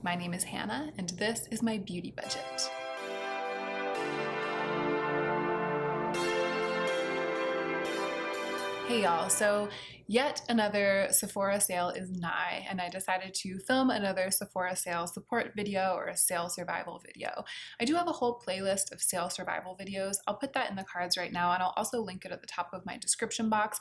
My name is Hannah, and this is my beauty budget. Hey y'all, so yet another Sephora sale is nigh, and I decided to film another Sephora sale support video or a sale survival video. I do have a whole playlist of sale survival videos. I'll put that in the cards right now, and I'll also link it at the top of my description box,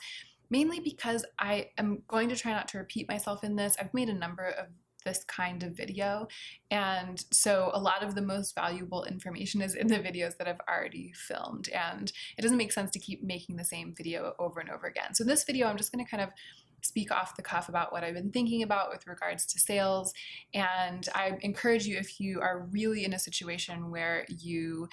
mainly because I am going to try not to repeat myself in this. I've made a number of this kind of video, and so a lot of the most valuable information is in the videos that I've already filmed, and it doesn't make sense to keep making the same video over and over again. So in this video, I'm just going to kind of speak off the cuff about what I've been thinking about with regards to sales, and I encourage you, if you are really in a situation where you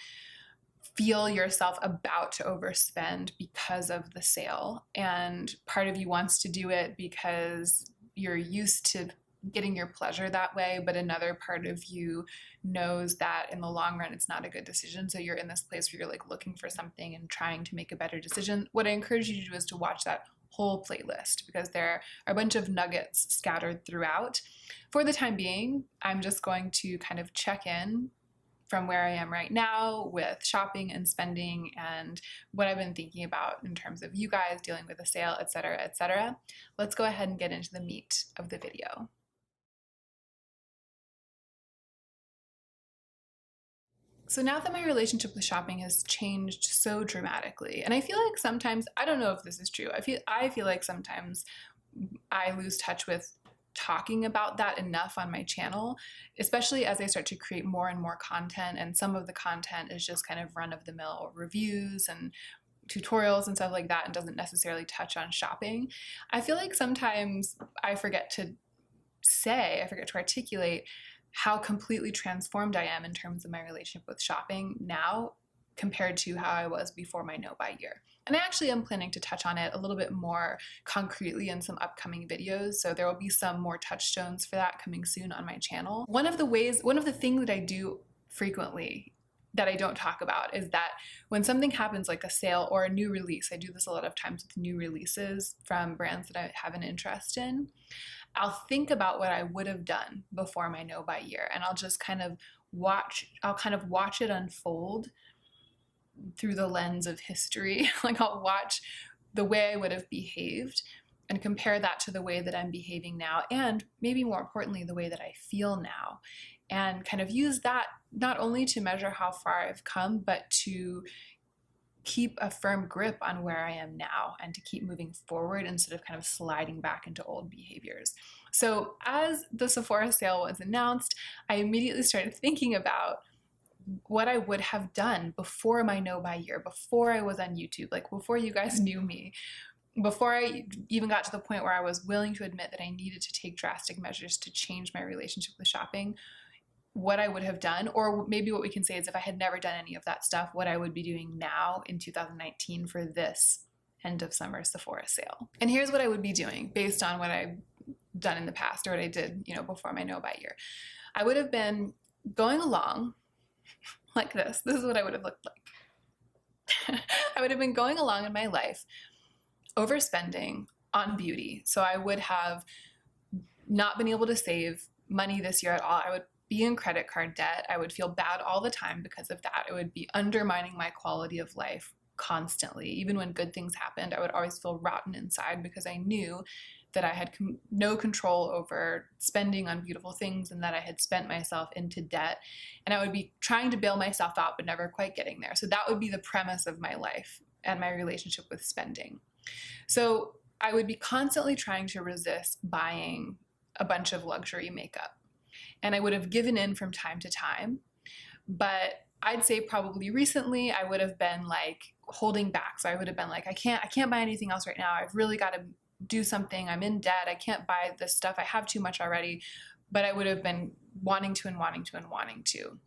feel yourself about to overspend because of the sale, and part of you wants to do it because you're used to getting your pleasure that way, but another part of you knows that in the long run it's not a good decision, so you're in this place where you're like looking for something and trying to make a better decision. What I encourage you to do is to watch that whole playlist, because there are a bunch of nuggets scattered throughout. For the time being, I'm just going to kind of check in from where I am right now with shopping and spending and what I've been thinking about in terms of you guys dealing with a sale, etc., etc. Let's go ahead and get into the meat of the video. So now that my relationship with shopping has changed so dramatically, and I feel like sometimes, I don't know if this is true, I feel like sometimes I lose touch with talking about that enough on my channel, especially as I start to create more and more content, and some of the content is just kind of run-of-the-mill reviews and tutorials and stuff like that and doesn't necessarily touch on shopping. I feel like sometimes I forget to articulate how completely transformed I am in terms of my relationship with shopping now compared to how I was before my no-buy year. And I actually am planning to touch on it a little bit more concretely in some upcoming videos, so there will be some more touchstones for that coming soon on my channel. One of the things that I do frequently that I don't talk about is that when something happens like a sale or a new release, I do this a lot of times with new releases from brands that I have an interest in, I'll think about what I would have done before my no-buy year, and I'll just kind of watch it unfold through the lens of history. Like, I'll watch the way I would have behaved and compare that to the way that I'm behaving now, and maybe more importantly, the way that I feel now, and kind of use that not only to measure how far I've come, but to keep a firm grip on where I am now and to keep moving forward instead of kind of sliding back into old behaviors. So as the Sephora sale was announced, I immediately started thinking about what I would have done before my no-buy year, before I was on YouTube, like before you guys knew me, before I even got to the point where I was willing to admit that I needed to take drastic measures to change my relationship with shopping, what I would have done, or maybe what we can say is if I had never done any of that stuff, what I would be doing now in 2019 for this end of summer Sephora sale. And here's what I would be doing based on what I've done in the past, or what I did, before my no-buy year. I would have been going along like this. This is what I would have looked like. I would have been going along in my life, overspending on beauty. So I would have not been able to save money this year at all. I would be in credit card debt. I would feel bad all the time because of that. It would be undermining my quality of life constantly. Even when good things happened, I would always feel rotten inside because I knew that I had no control over spending on beautiful things and that I had spent myself into debt. And I would be trying to bail myself out, but never quite getting there. So that would be the premise of my life and my relationship with spending. So I would be constantly trying to resist buying a bunch of luxury makeup. And I would have given in from time to time, but I'd say probably recently I would have been like holding back. So I would have been like, I can't buy anything else right now. I've really got to do something. I'm in debt. I can't buy this stuff. I have too much already. But I would have been wanting to.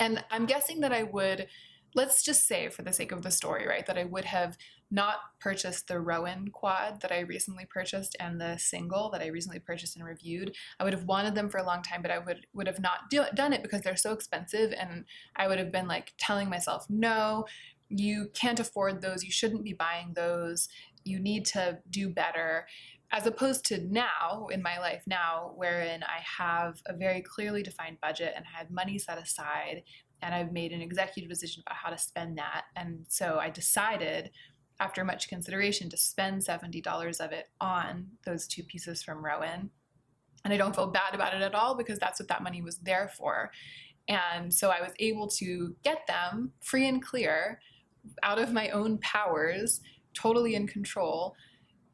And I'm guessing that I would, let's just say for the sake of the story, right, that I would have not purchased the Rowan quad that I recently purchased and the single that I recently purchased and reviewed. I would have wanted them for a long time, but I would have not done it because they're so expensive, and I would have been like telling myself, no, you can't afford those, you shouldn't be buying those, you need to do better. As opposed to now, in my life now, wherein I have a very clearly defined budget and I have money set aside and I've made an executive decision about how to spend that. And so I decided, after much consideration, to spend $70 of it on those 2 pieces from Rowan. And I don't feel bad about it at all, because that's what that money was there for. And so I was able to get them free and clear, out of my own powers, totally in control.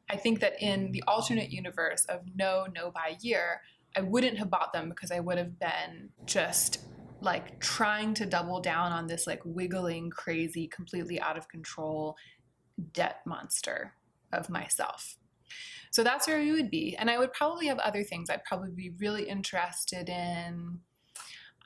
I think that in the alternate universe of no buy year, I wouldn't have bought them, because I would have been just like trying to double down on this like wiggling, crazy, completely out of control debt monster of myself. So that's where we would be. And I would probably have other things. I'd probably be really interested in,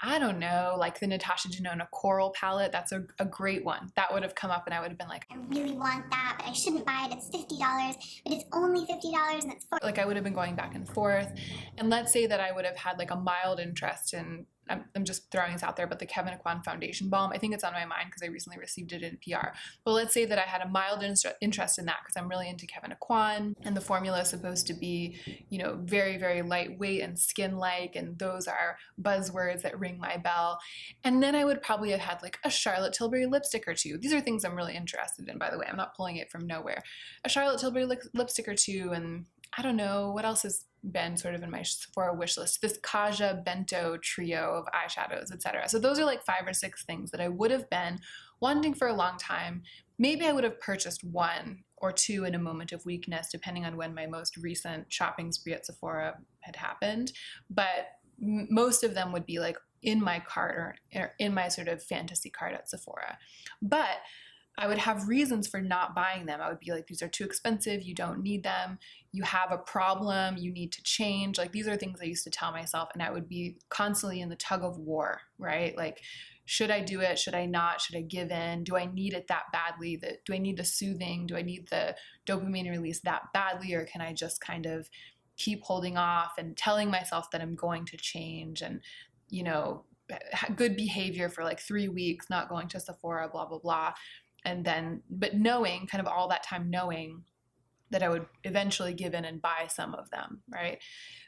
I don't know, like the Natasha Denona coral palette. That's a great one. That would have come up and I would have been like, I really want that, but I shouldn't buy it. It's $50, but it's only $50 and it's like I would have been going back and forth. And let's say that I would have had like a mild interest in, I'm just throwing this out there, but the Kevyn Aucoin foundation balm, I think it's on my mind because I recently received it in PR. But let's say that I had a mild interest in that because I'm really into Kevyn Aucoin, and the formula is supposed to be, you know, very, very lightweight and skin-like, and those are buzzwords that ring my bell. And then I would probably have had like a Charlotte Tilbury lipstick or 2. These are things I'm really interested in, by the way. I'm not pulling it from nowhere. A Charlotte Tilbury lipstick or 2, and I don't know, what else has been sort of in my Sephora wish list? This Kaja Bento trio of eyeshadows, etc. So those are like 5 or 6 things that I would have been wanting for a long time. Maybe I would have purchased 1 or 2 in a moment of weakness, depending on when my most recent shopping spree at Sephora had happened. But most of them would be like in my cart or in my sort of fantasy cart at Sephora. But I would have reasons for not buying them. I would be like, these are too expensive, you don't need them, you have a problem, you need to change. Like, these are things I used to tell myself, and I would be constantly in the tug of war, right? Like, should I do it? Should I not? Should I give in? Do I need it that badly? Do I need the soothing? Do I need the dopamine release that badly? Or can I just kind of keep holding off and telling myself that I'm going to change and, you know, good behavior for like 3 weeks, not going to Sephora, blah, blah, blah. And then, but knowing, kind of all that time knowing that I would eventually give in and buy some of them, right?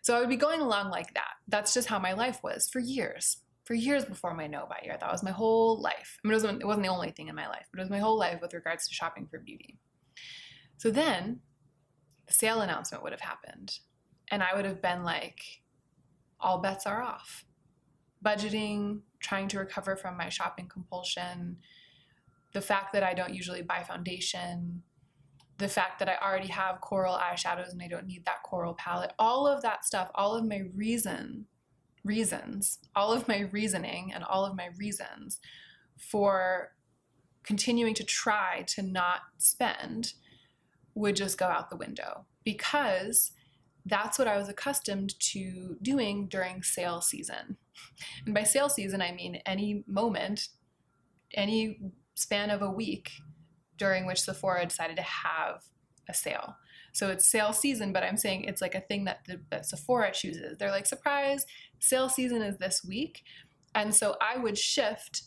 So I would be going along like that. That's just how my life was for years before my no buy year. That was my whole life. I mean, it wasn't the only thing in my life, but it was my whole life with regards to shopping for beauty. So then the sale announcement would have happened, and I would have been like, all bets are off. Budgeting, trying to recover from my shopping compulsion, the fact that I don't usually buy foundation, the fact that I already have coral eyeshadows and I don't need that coral palette, all of that stuff, all of my reasons, all of my reasoning and all of my reasons for continuing to try to not spend would just go out the window, because that's what I was accustomed to doing during sale season. And by sale season, I mean any moment, any span of a week during which Sephora decided to have a sale. So it's sale season, but I'm saying it's like a thing that Sephora chooses. They're like, surprise, sale season is this week. And so I would shift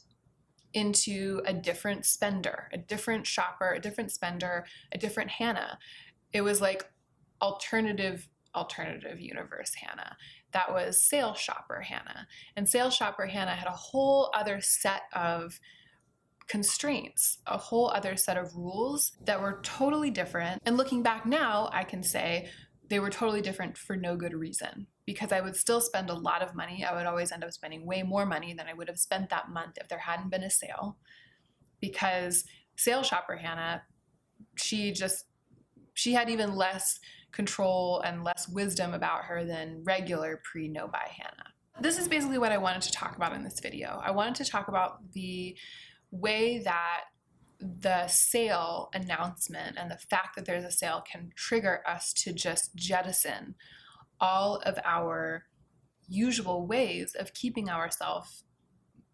into a different spender, a different shopper, a different spender, a different Hannah. It was like alternative universe Hannah. That was sale shopper Hannah. And sale shopper Hannah had a whole other set of constraints, a whole other set of rules that were totally different. And looking back now, I can say they were totally different for no good reason, because I would still spend a lot of money. I would always end up spending way more money than I would have spent that month if there hadn't been a sale, because sale shopper Hannah, she had even less control and less wisdom about her than regular pre-no buy Hannah. This is basically what I wanted to talk about in this video. I wanted to talk about the way that the sale announcement and the fact that there's a sale can trigger us to just jettison all of our usual ways of keeping ourselves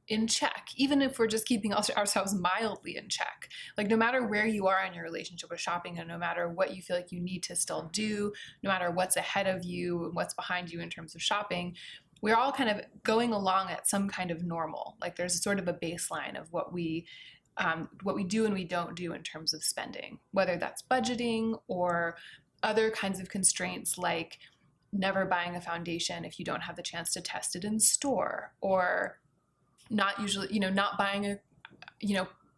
in check, even if we're just keeping ourselves mildly in check. Like, no matter where you are in your relationship with shopping, and no matter what you feel like you need to still do, no matter what's ahead of you and what's behind you in terms of shopping, we're all kind of going along at some kind of normal. Like, there's sort of a baseline of what we do and we don't do in terms of spending, whether that's budgeting or other kinds of constraints like never buying a foundation if you don't have the chance to test it in store, or not buying a,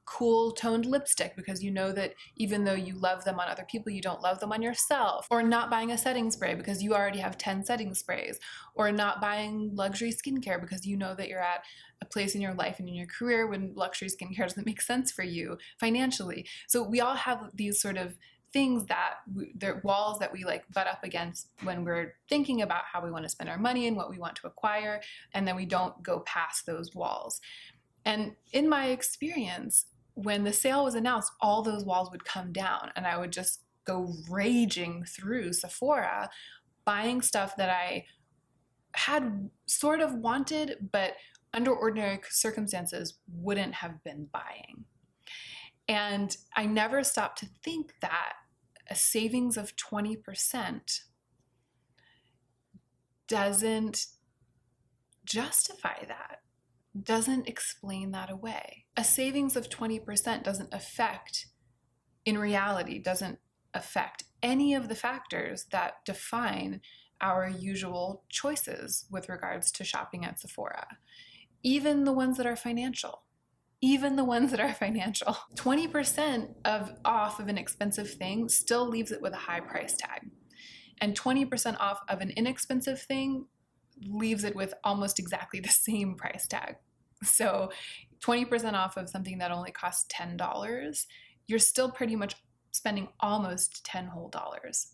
cool toned lipstick because you know that even though you love them on other people, you don't love them on yourself, or not buying a setting spray because you already have 10 setting sprays, or not buying luxury skincare because you know that you're at a place in your life and in your career when luxury skincare doesn't make sense for you financially. So we all have these sort of things that they're walls that we like butt up against when we're thinking about how we want to spend our money and what we want to acquire, and then we don't go past those walls. And in my experience, when the sale was announced, all those walls would come down and I would just go raging through Sephora, buying stuff that I had sort of wanted, but under ordinary circumstances wouldn't have been buying. And I never stopped to think that a savings of 20% doesn't justify that, doesn't explain that away. A savings of 20% doesn't affect any of the factors that define our usual choices with regards to shopping at Sephora, even the ones that are financial. 20% off of an expensive thing still leaves it with a high price tag. And 20% off of an inexpensive thing leaves it with almost exactly the same price tag. So 20% off of something that only costs $10, you're still pretty much spending almost $10 whole.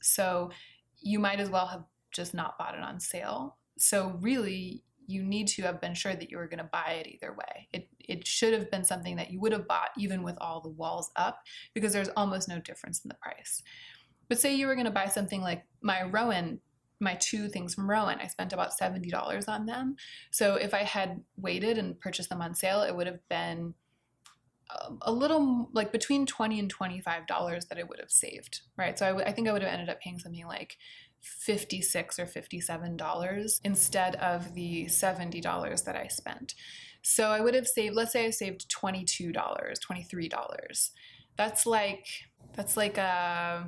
So you might as well have just not bought it on sale. So really, you need to have been sure that you were going to buy it either way. It should have been something that you would have bought even with all the walls up, because there's almost no difference in the price. But say you were going to buy something like my two things from Rowan, I spent about $70 on them. So if I had waited and purchased them on sale, it would have been a little like between $20 and $25 that I would have saved, right? So I think I would have ended up paying something like $56 or $57 instead of the $70 that I spent. So I would have saved, let's say I saved $22, $23. That's like a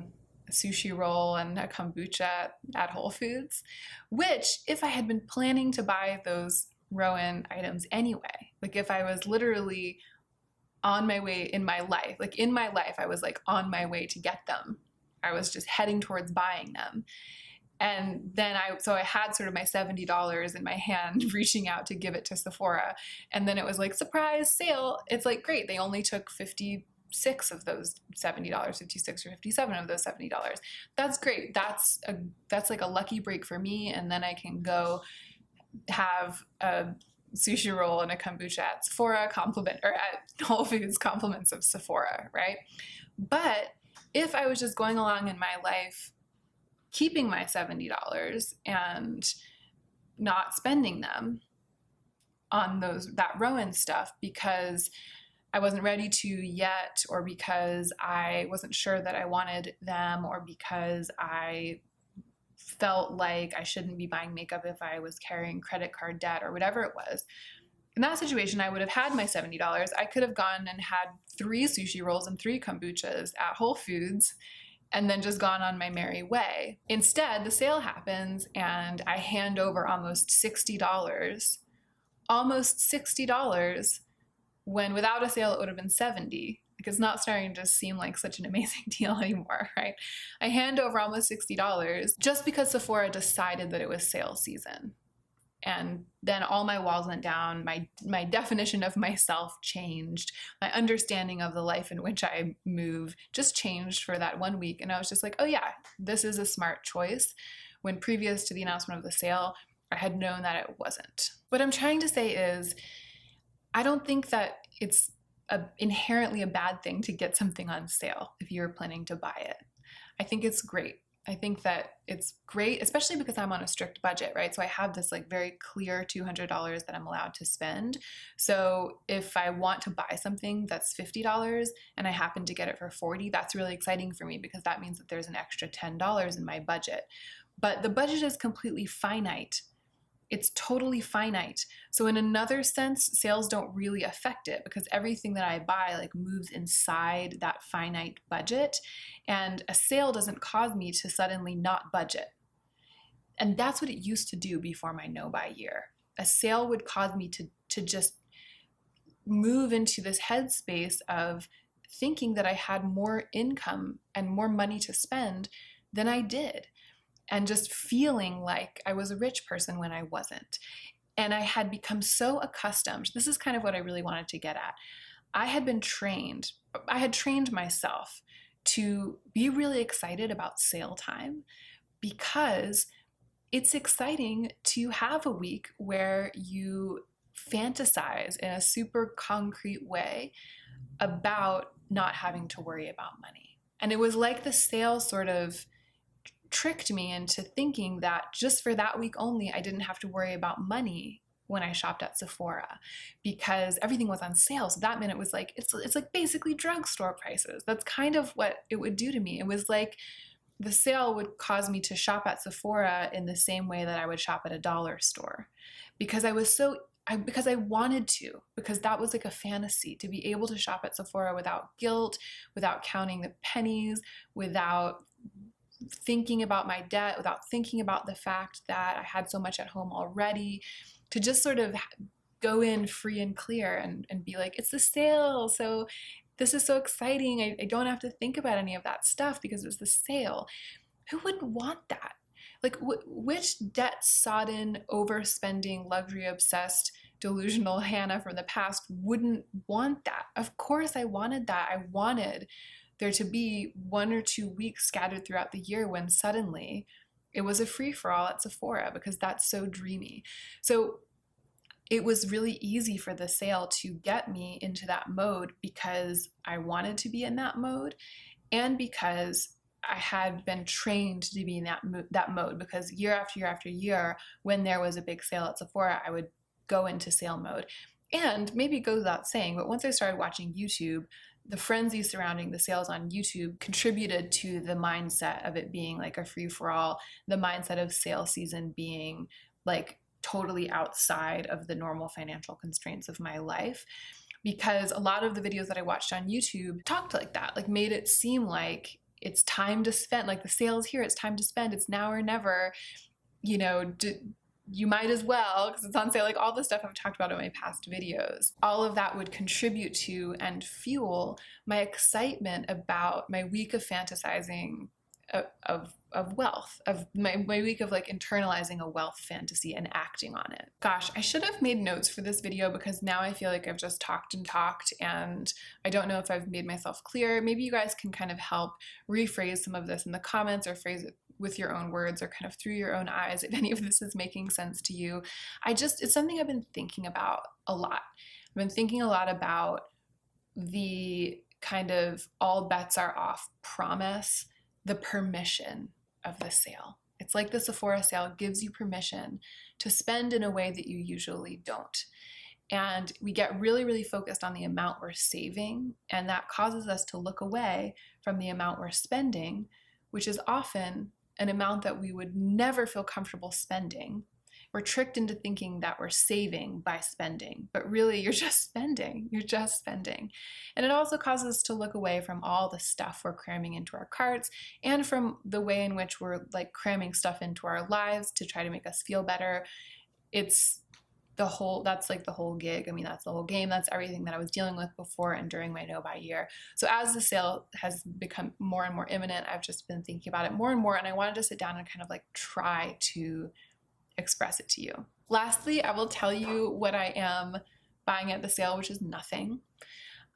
sushi roll and a kombucha at Whole Foods, which if I had been planning to buy those Rowan items anyway, like if I was literally on my way in my life, I was like on my way to get them. I was just heading towards buying them. And then I had sort of my $70 in my hand reaching out to give it to Sephora. And then it was like, surprise sale. It's like, great. They only took 56 of those $70, 56 or 57 of those $70. That's great. That's like a lucky break for me. And then I can go have a sushi roll and a kombucha at Sephora at Whole Foods compliments of Sephora, right? But if I was just going along in my life, keeping my $70 and not spending them on that Rowan stuff because I wasn't ready to yet, or because I wasn't sure that I wanted them, or because I felt like I shouldn't be buying makeup if I was carrying credit card debt or whatever it was. In that situation, I would have had my $70. I could have gone and had 3 sushi rolls and 3 kombuchas at Whole Foods and then just gone on my merry way. Instead, the sale happens and I hand over almost $60, when without a sale it would have been $70. Like, it's not starting to seem like such an amazing deal anymore, right? I hand over almost $60 just because Sephora decided that it was sale season. And then all my walls went down, my definition of myself changed, my understanding of the life in which I move just changed for that 1 week. And I was just like, oh yeah, this is a smart choice, when previous to the announcement of the sale, I had known that it wasn't. What I'm trying to say is, I don't think that it's inherently a bad thing to get something on sale if you're planning to buy it. I think it's great. I think that it's great, especially because I'm on a strict budget, right? So I have this like very clear $200 that I'm allowed to spend. So if I want to buy something that's $50 and I happen to get it for $40, that's really exciting for me, because that means that there's an extra $10 in my budget. But the budget is completely finite it's totally finite. So in another sense, sales don't really affect it because everything that I buy like moves inside that finite budget, and a sale doesn't cause me to suddenly not budget. And that's what it used to do before my no buy year. A sale would cause me to just move into this headspace of thinking that I had more income and more money to spend than I did, and just feeling like I was a rich person when I wasn't. And I had become so accustomed. This is kind of what I really wanted to get at. I had trained myself to be really excited about sale time because it's exciting to have a week where you fantasize in a super concrete way about not having to worry about money. And it was like the sale sort of tricked me into thinking that just for that week only, I didn't have to worry about money when I shopped at Sephora because everything was on sale. So that meant it was like, it's like basically drugstore prices. That's kind of what it would do to me. It was like the sale would cause me to shop at Sephora in the same way that I would shop at a dollar store because because I wanted to, because that was like a fantasy to be able to shop at Sephora without guilt, without counting the pennies, without thinking about my debt, without thinking about the fact that I had so much at home already, to just sort of go in free and clear and be like, it's the sale. So this is so exciting. I don't have to think about any of that stuff because it's the sale. Who wouldn't want that? Like, which debt-sodden, overspending, luxury-obsessed, delusional Hannah from the past wouldn't want that? Of course I wanted that. I wanted there to be 1 or 2 weeks scattered throughout the year when suddenly it was a free-for-all at Sephora because that's so dreamy. So it was really easy for the sale to get me into that mode because I wanted to be in that mode and because I had been trained to be in that mode, because year after year after year, when there was a big sale at Sephora, I would go into sale mode. And maybe it goes without saying, but once I started watching YouTube, the frenzy surrounding the sales on YouTube contributed to the mindset of it being like a free-for-all, the mindset of sale season being like totally outside of the normal financial constraints of my life. Because a lot of the videos that I watched on YouTube talked like that, like made it seem like it's time to spend, like the sale's here, it's time to spend, it's now or never, you know, you might as well because it's on sale, like all the stuff I've talked about in my past videos. All of that would contribute to and fuel my excitement about my week of fantasizing of wealth, of my week of like internalizing a wealth fantasy and acting on it. Gosh, I should have made notes for this video because now I feel like I've just talked and I don't know if I've made myself clear. Maybe you guys can kind of help rephrase some of this in the comments or phrase it with your own words or kind of through your own eyes if any of this is making sense to you. It's something I've been thinking about a lot. I've been thinking a lot about the kind of all bets are off promise, the permission of the sale. It's like the Sephora sale gives you permission to spend in a way that you usually don't. And we get really, really focused on the amount we're saving, and that causes us to look away from the amount we're spending, which is often an amount that we would never feel comfortable spending. We're tricked into thinking that we're saving by spending, but really you're just spending. And it also causes us to look away from all the stuff we're cramming into our carts and from the way in which we're like cramming stuff into our lives to try to make us feel better. That's like the whole gig. I mean, that's the whole game. That's everything that I was dealing with before and during my no buy year. So as the sale has become more and more imminent, I've just been thinking about it more and more, and I wanted to sit down and kind of like try to express it to you. Lastly, I will tell you what I am buying at the sale, which is nothing.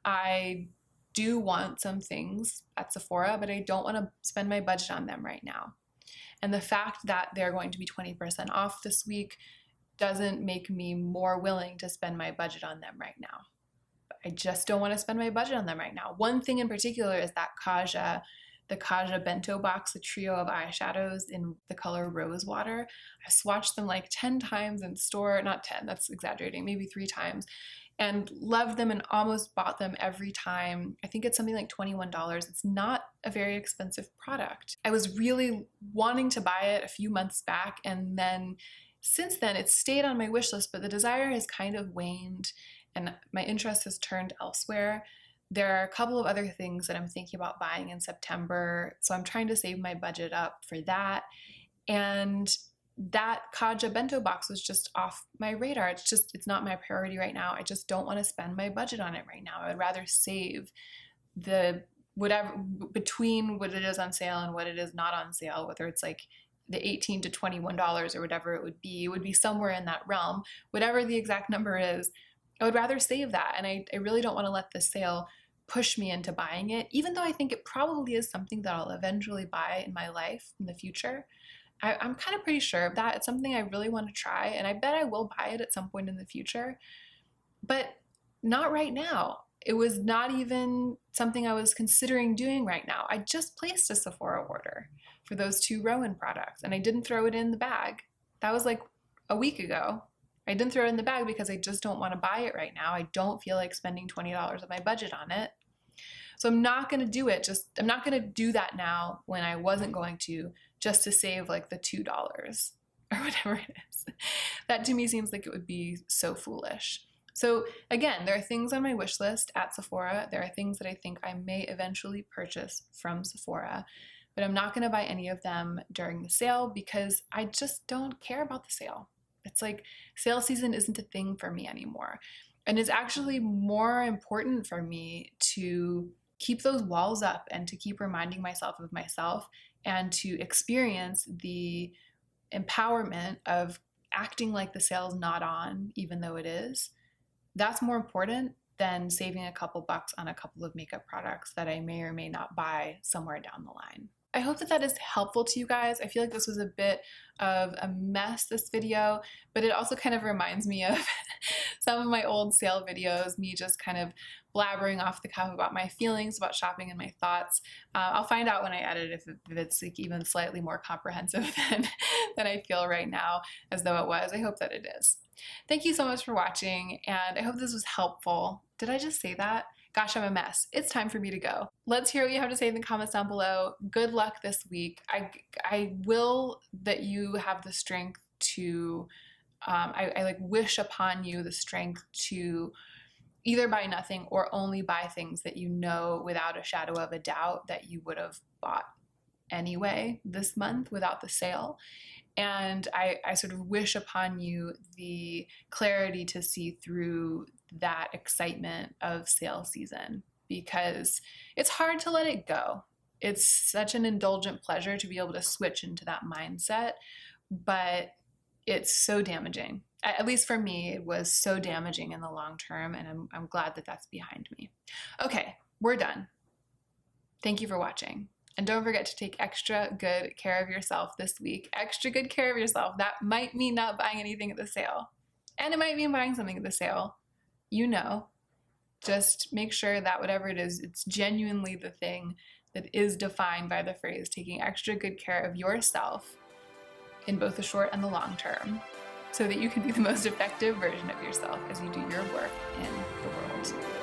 I do want some things at Sephora, but I don't want to spend my budget on them right now. And the fact that they're going to be 20% off this week doesn't make me more willing to spend my budget on them right now. I just don't want to spend my budget on them right now. One thing in particular is that the Kaja bento box, the trio of eyeshadows in the color Rose Water. I swatched them like 10 times in store, not 10, that's exaggerating, maybe 3 times, and loved them and almost bought them every time. I think it's something like $21. It's not a very expensive product. I was really wanting to buy it a few months back, and then since then, it's stayed on my wish list, but the desire has kind of waned and my interest has turned elsewhere. There are a couple of other things that I'm thinking about buying in September, so I'm trying to save my budget up for that. And that Kaja bento box was just off my radar. It's not my priority right now. I just don't want to spend my budget on it right now. I would rather save the whatever between what it is on sale and what it is not on sale, whether it's like the $18 to $21 or whatever it would be somewhere in that realm. Whatever the exact number is, I would rather save that. And I really don't want to let the sale push me into buying it, even though I think it probably is something that I'll eventually buy in my life in the future. I'm kind of pretty sure of that. It's something I really want to try, and I bet I will buy it at some point in the future, but not right now. It was not even something I was considering doing right now. I just placed a Sephora order for those 2 Rowan products, and I didn't throw it in the bag. That was like a week ago. I didn't throw it in the bag because I just don't want to buy it right now. I don't feel like spending $20 of my budget on it. So I'm not going to do it. I'm not going to do that now when I wasn't going to, just to save like the $2 or whatever it is. That to me seems like it would be so foolish. So again, there are things on my wish list at Sephora. There are things that I think I may eventually purchase from Sephora, but I'm not going to buy any of them during the sale because I just don't care about the sale. It's like sale season isn't a thing for me anymore. And it's actually more important for me to keep those walls up and to keep reminding myself of myself and to experience the empowerment of acting like the sale's not on, even though it is. That's more important than saving a couple bucks on a couple of makeup products that I may or may not buy somewhere down the line. I hope that is helpful to you guys. I feel like this was a bit of a mess, this video, but it also kind of reminds me of some of my old sale videos, me just kind of blabbering off the cuff about my feelings about shopping and my thoughts. I'll find out when I edit if it's like even slightly more comprehensive than I feel right now, as though it was. I hope that it is. Thank you so much for watching, and I hope this was helpful. Did I just say that? Gosh, I'm a mess. It's time for me to go. Let's hear what you have to say in the comments down below. Good luck this week. I will that you have the strength to, I like wish upon you the strength to either buy nothing or only buy things that you know without a shadow of a doubt that you would have bought anyway this month without the sale. And I sort of wish upon you the clarity to see through that excitement of sale season, because it's hard to let it go. It's such an indulgent pleasure to be able to switch into that mindset, but it's so damaging. At least for me, it was so damaging in the long term, and I'm glad that that's behind me. Okay, we're done. Thank you for watching. And don't forget to take extra good care of yourself this week. Extra good care of yourself. That might mean not buying anything at the sale. And it might mean buying something at the sale. You know. Just make sure that whatever it is, it's genuinely the thing that is defined by the phrase taking extra good care of yourself in both the short and the long term, so that you can be the most effective version of yourself as you do your work in the world.